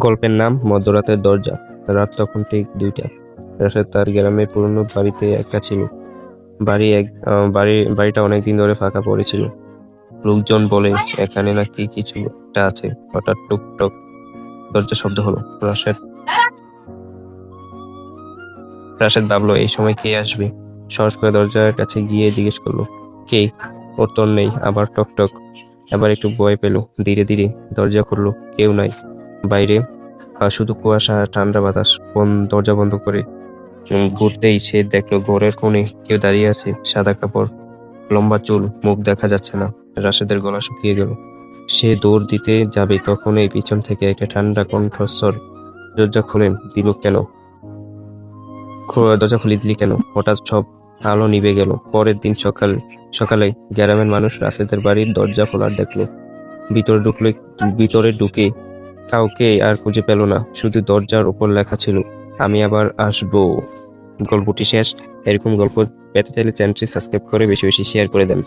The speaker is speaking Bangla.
গল্পের নাম মধ্যরাতের দরজা। রাত তখন ঠিক 2টা। রাশেদ তার গ্রামের পুরনো বাড়িতে একা ছিল। বাড়িটা অনেকদিন ধরে ফাঁকা পড়েছিল। লোকজন বলে এখানে নাকি কিছু একটা আছে। হঠাৎ টুকটক দরজা শব্দ হলো। রাশেদ রাশেদ ভাবলো এই সময় কে আসবে। সাহস করে দরজার কাছে গিয়ে জিজ্ঞেস করলো, কে? উত্তর নেই। আবার টকটক। এবার একটু ভয় পেল। ধীরে ধীরে দরজা খুললো। কেউ নাই বাইরে। শুধু কুয়াশা আর ঠান্ডা বাতাস। দরজা বন্ধ করে ঘুরতেই সে দেখলো ঘরের কোণে কেউ দাঁড়িয়ে আছে। সাদা কাপড়, লম্বা চুল, মুখ দেখা যাচ্ছে না। রাশেদের গলা শুকিয়ে গেল। সে দৌড় দিতে যাবে তখনই পিছন থেকে একটা ঠান্ডা কণ্ঠস্বর, দরজা খুলে দিল কেন? দরজা খুলে দিলি কেন? হঠাৎ সব আলো নিভে গেল। পরের দিন সকালে গ্রামের মানুষ রাশেদের বাড়ির দরজা খোলা দেখলো। ভিতরে ঢুকে কাউকে আর খুঁজে পেল না। শুধু দরজার উপর লেখা ছিল, আমি আবার আসবো। গল্পটি শেষ। এরকম গল্প পেতে চাইলে চ্যানেলটি সাবস্ক্রাইব করে বেশি বেশি শেয়ার করে দেন।